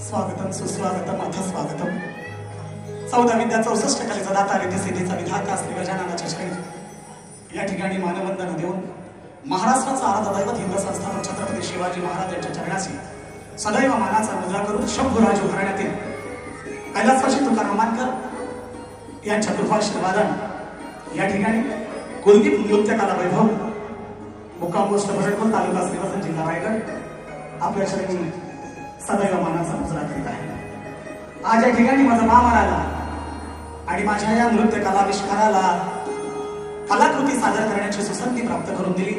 स्वागतम सुस्वागतम अथ स्वागतम 14 विद्या 64 कलेचा दाता रिद्धी सिद्धीचा विधाता श्री गजाननाच्या चरणी या ठिकाणी मानवंदना देऊन महाराष्ट्राचा आराध्य दैवत हिंद संस्थापक छत्रपती शिवाजी महाराज यांच्या चरणाशी सदैव मानाचा मुद्रा करून शंभूराज उभारण्यातील कैलासवासी तुकाराम मानकर यांच्या कृपाशीर्वादाने या ठिकाणी कुलदीप नृत्य कला वैभव मुक्काम पोस्ट भरडकोल तालुका श्रीवर्धन जिल्हा रायगड आपल्या चरणी सदैव मानाचा मुजरा करीत आहे। आज या ठिकाणी माझा मामाराला आणि माझ्या या नृत्य कलाविष्काराला कलाकृती सादर करण्याची सुसंधी प्राप्त करून दिली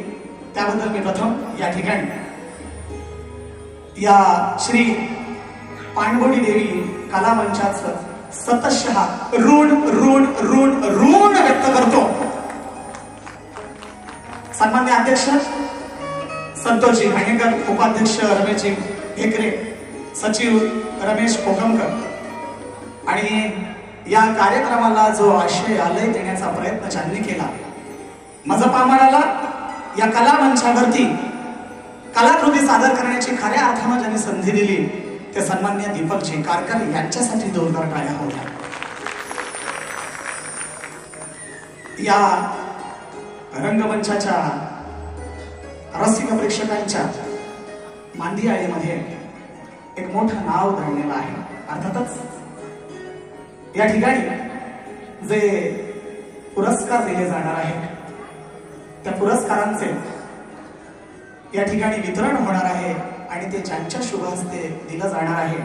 त्याबद्दल मी प्रथम या ठिकाणी या श्री पाणबोडी देवी कला मंचाचं सतशः ऋण ऋण ऋण ऋण व्यक्त करतो। सन्मान्य अध्यक्ष संतोषजी घाणेकर, उपाध्यक्ष रमेशजी भेकरे, सचिव रमेश कोकमकर आणि या कार्यक्रमाला जो आशय आलय देण्याचा प्रयत्न ज्यांनी केला माझा पामाराला या कला मंचावरती कलाकृती सादर करण्याची खऱ्या अर्थाने ज्यांनी संधी दिली ते सन्मान्य दीपकजी कारकर यांच्यासाठी जोरदार टाळ्या होत्या। या रंगमंचाच्या रसिक प्रेक्षकांच्या मांदी आळीमध्ये एक मोठं नाव दडलेलं आहे। अर्थातच या ठिकाणी जे पुरस्कार दिले जाणार आहेत त्या पुरस्कारांचे या ठिकाणी वितरण होणार आहे आणि ते ज्यांच्या शुभ हस्ते दिलं जाणार आहे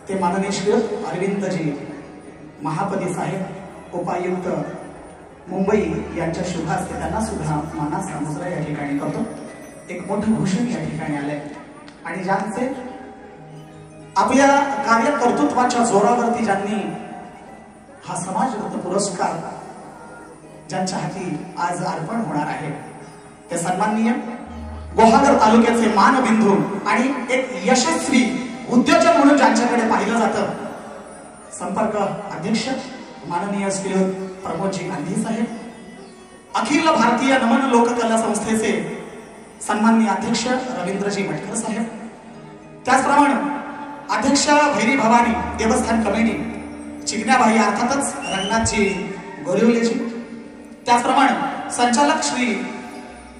ते माननीय श्री अरविंदजी महापती साहेब उपायुक्त मुंबई यांच्या शुभ हस्ते त्यांना सुद्धा मानाचा मुजरा या ठिकाणी करतो। एक मोठं भूषण या ठिकाणी आलंय आणि ज्यांचे आपल्या कार्यकर्तृत्वाच्या जोरावरती ज्यांनी हा समाजरत्न पुरस्कार ज्यांच्या हाती आज अर्पण होणार आहे ते सन्माननीय गोहागर तालुक्याचे मानबिंदू आणि एक यशस्वी उद्योजक म्हणून ज्यांच्याकडे पाहिलं जातं संपर्क अध्यक्ष माननीय श्री प्रमोदजी गांधी साहेब, अखिल भारतीय नमन लोककला संस्थेचे सन्माननीय अध्यक्ष रवींद्रजी मटकर साहेब, त्याचप्रमाणे अध्यक्ष भैरी भवानी देवस्थान कमिटी चिकण्याबाई अर्थातच रंगनाथजी गोरिवलेजी, त्याचप्रमाणे संचालक श्री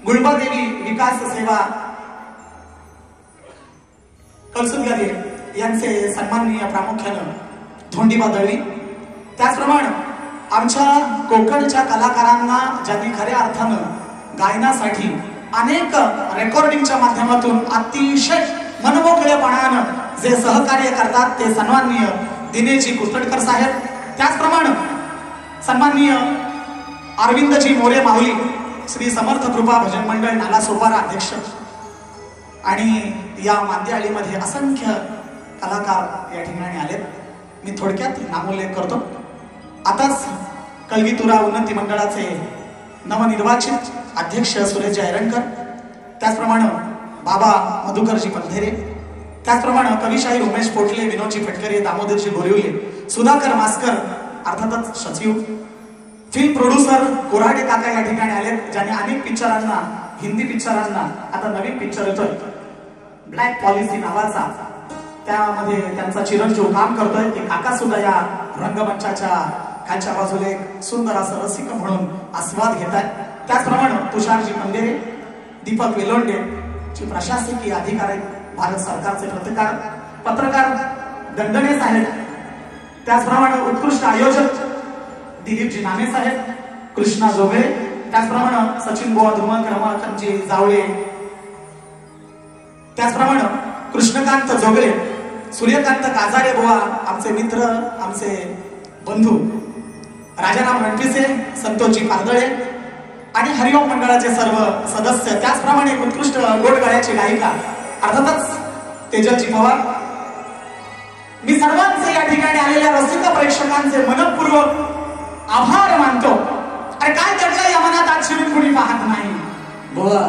गुळबादेवी विकास सेवा कलसुद्गादे यांचे सन्माननीय प्रामुख्यानं धोंडीबा दळवी, त्याचप्रमाणे आमच्या कोकणच्या कलाकारांना ज्यांनी खऱ्या अर्थानं गायनासाठी अनेक रेकॉर्डिंगच्या माध्यमातून अतिशय मनमोकळेपणानं जे सहकार्य करतात ते सन्माननीय दिनेशजी कुर्तडकर साहेब, त्याचप्रमाणे सन्माननीय अरविंदजी मोरे माऊली श्री समर्थ कृपा भजन मंडळ नाला सोपारा अध्यक्ष आणि या मांदियाळीमध्ये असंख्य कलाकार या ठिकाणी आलेत। मी थोडक्यात नामोल्लेख करतो। आताच कलगीतुरा उन्नती मंडळाचे नवनिर्वाचित अध्यक्ष सुरेश जयरंकर, त्याचप्रमाणे बाबा मधुकरजी पंधेरे, त्याचप्रमाणे कविशाही उमेश पोटले, विनोदजी फटकरे, दामोदरजी गोरिवले, सुधाकर मास्कर अर्थातच सचिव, फिल्म प्रोड्युसर कोराडे काका या ठिकाणी आलेत ज्यांनी अनेक पिक्चरांना हिंदी पिक्चरांना आता नवीन पिक्चर येतोय ब्लॅक पॉलिसी नावाचा त्यामध्ये त्यांचा चिरंजीव काम करतोय ते काका सुद्धा या रंगमंचाच्या खालच्या बाजूला एक सुंदर असं रसिक म्हणून आस्वाद घेत आहेत। त्याचप्रमाणे तुषारजी मंदेरे, दीपक वेलोंडे ची प्रशासकीय अधिकारी भारत सरकारचे पत्रकार दंडणे साहेब, त्याचप्रमाणे उत्कृष्ट आयोजक दिलीपजी नामे साहेब, कृष्णा जोगळे, त्याचप्रमाणे सचिन बुवा धुमक, रमाकांतजी जावळे, त्याचप्रमाणे कृष्णकांत जोगळे, सूर्यकांत काजारे बुवा आमचे मित्र आमचे बंधू, राजाराम रणपिसे, संतोषजी पारदळे आणि हरिओम मंडळाचे सर्व सदस्य, त्याचप्रमाणे उत्कृष्ट गोडगळ्याची गायिका अर्थातच तेजलजी पवार। मी सर्वांचे या ठिकाणी आलेल्या रसिक प्रेक्षकांचे मनपूर्वक आभार मानतो। अरे काय दडलं या मनात आज शिरून कुणी पाहत नाही बुवा,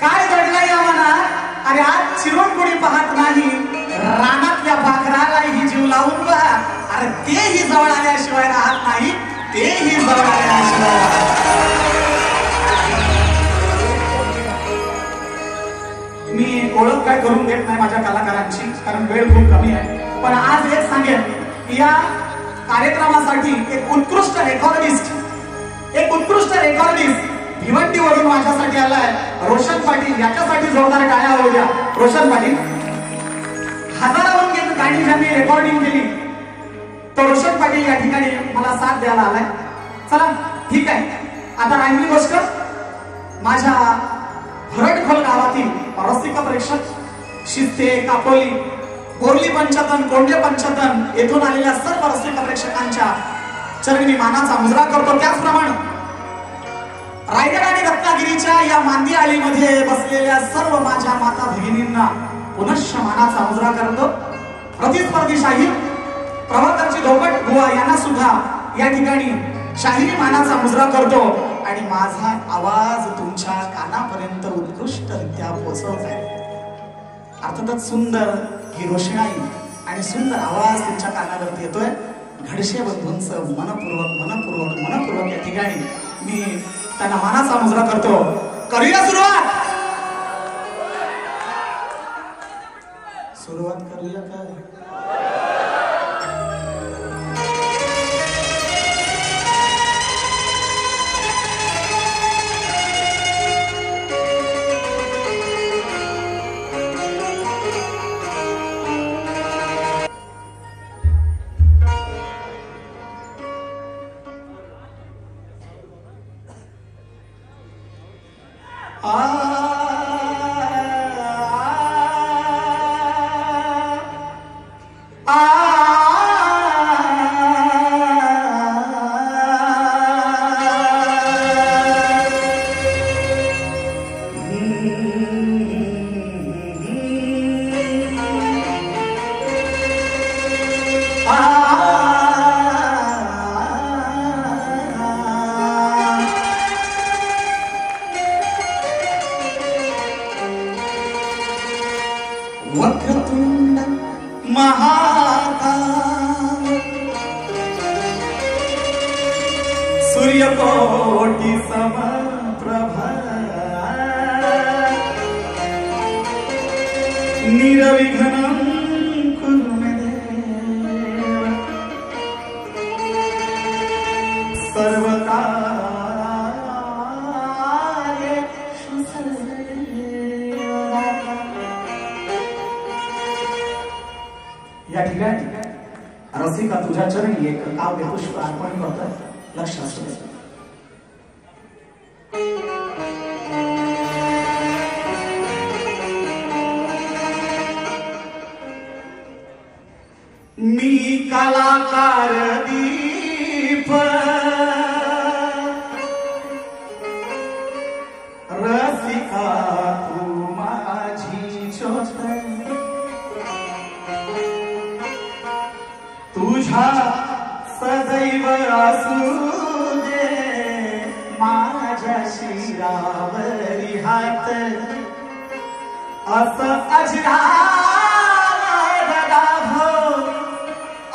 काय दडलं या मनात अरे आज शिरून कुणी पाहत नाही, रानातल्या पाखराला ही जीव लावून पहा अरे तेही जवळ आल्याशिवाय राहत नाही, तेही जवळशिवाय. मी ओळख काय करून देत नाही माझ्या कलाकारांची, कारण वेळ खूप कमी आहे. पण आज एक सांगेन की या कार्यक्रमासाठी एक उत्कृष्ट रेकॉर्डिस्ट भिवंडीवरून माझ्यासाठी आलाय रोशन पाटील. याच्यासाठी जोरदार टाळ्या होऊ द्या. रोशन पाटील हजारावरून गाणी ज्यांनी रेकॉर्डिंग केली तो रोशन पाटील या ठिकाणी मला साथ द्यायला आलाय. चला ठीक आहे. आता राहिली गोष्ट माझ्या भरटखोल गावातील रसिक प्रेक्षक शिस्ते, कापोली, बोरली पंचतन, कोंडे पंचतन येथून आलेल्या सर्व रसिक प्रेक्षकांच्या चरणी मी मानाचा मुजरा करतो. त्याचप्रमाणे रायगड आणि रत्नागिरीच्या या मांदी आळीमध्ये बसलेल्या सर्व माझ्या माता भगिनींना पुनश्च मानाचा मुजरा करतो. प्रतिस्पर्धी शाहीर प्रभाकरची धोपट बुवा यांना सुद्धा या ठिकाणी शाहिरी मानाचा मुजरा करतो. आणि माझा आवाज तुमच्या कानापर्यंत उत्कृष्टरित्या पोहोचवत आहे. अर्थातच सुंदर ही रोषणाई आणि सुंदर आवाज तुमच्या कानावरती येतोय. घडशे बंधूंचं मनपूर्वक या ठिकाणी मी त्यांना मानाचा मुजरा करतो. करूया सुरुवात करूया का? वक्रतुंड महाकाय सूर्यकोटि समप्रभा निर्विघ्नं कुरु मे देव सर्वकार्येषु सर्वदा. या ठिकाणी रसिका तुझ्या चरणी एक काव्य पुष्प अर्पण करतात. लक्ष असू दे. मी कलाकार दीप रसिका तू माझी ज्योत तुझा सदैव असू दे माझ्या शिरावरी हात असं अजरार दाभो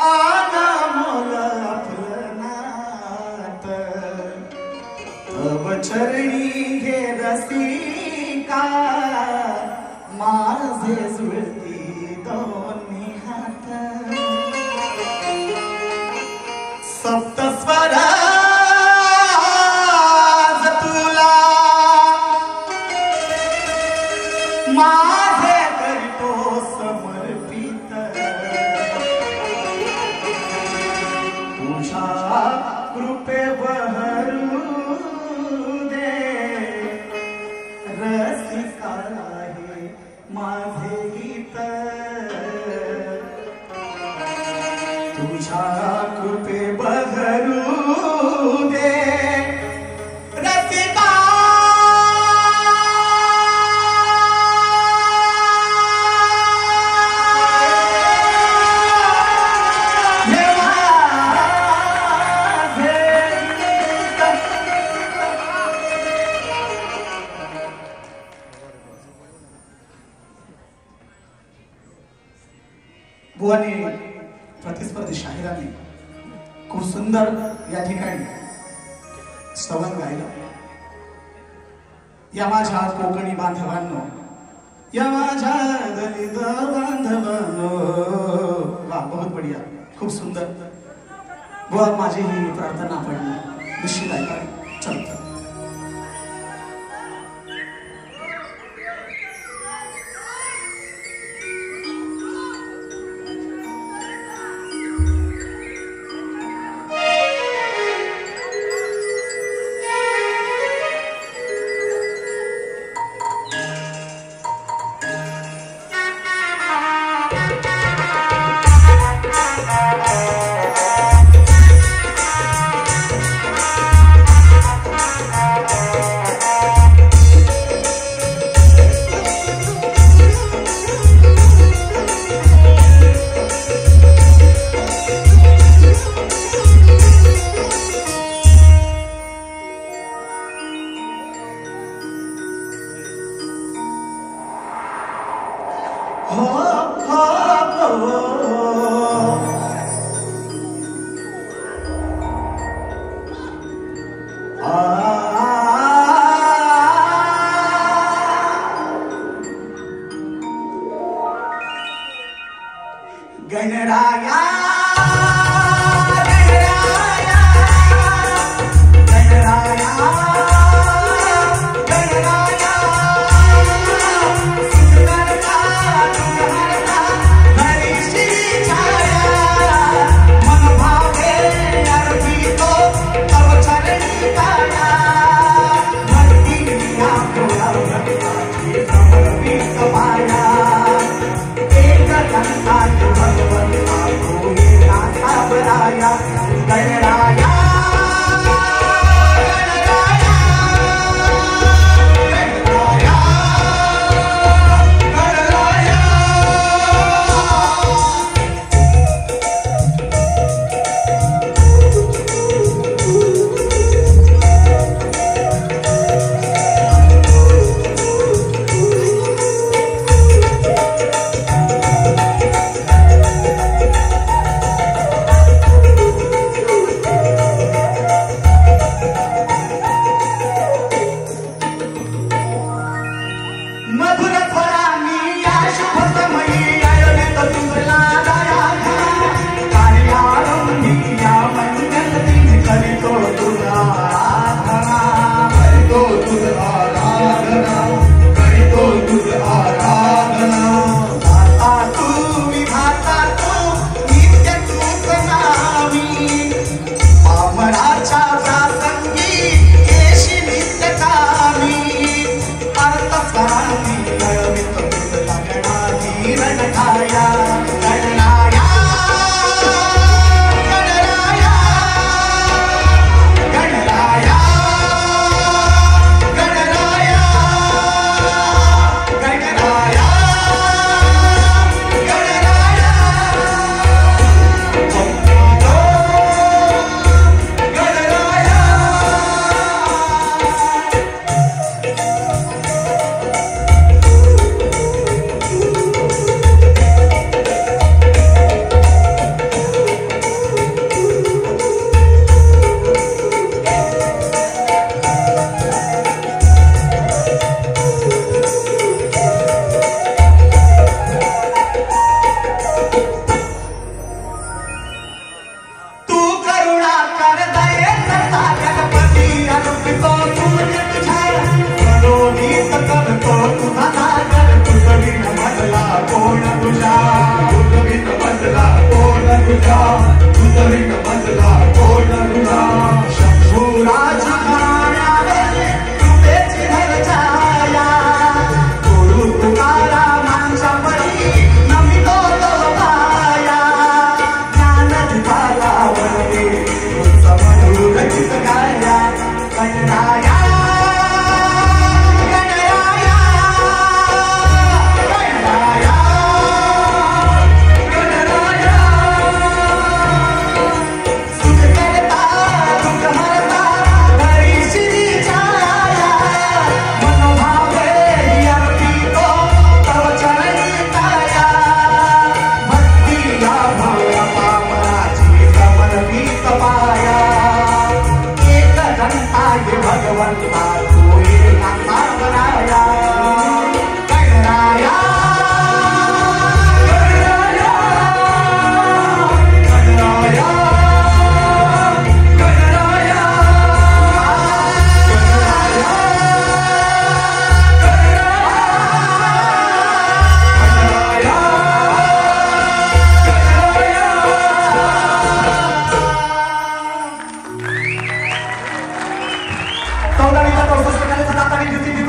अनमोल आपलं नात तव चरणी घे रसिका माझे जुळती दोन्ही हात सप्तस्वर तुला माझे करतो समर्पित तुझ्या कृपे बहरू दे रसिका आहे माझे गीत तुझ्या कृपे बहरू दे रसिका. बुवानी प्रतिस्पर्धी शाहिरांनी खूप सुंदर या ठिकाणी स्तवन गायला. या माझ्या कोकणी बांधवांनो, या माझ्या दलित बांधवांनो. वाह, बहुत बढ़िया, खूप सुंदर. बुवा माझी ही प्रार्थना पडली, निश्चित ऐका. चलतं गणराया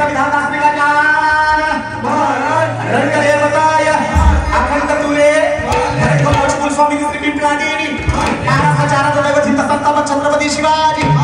सृष्टीचा विधाता असलेला ज्ञान रंगदेवताय अखंड तुले स्वामी श्री पिंपळा देवी महाराष्ट्राच्या आराध्य दैवत हिंद संस्थापक छत्रपती शिवाजी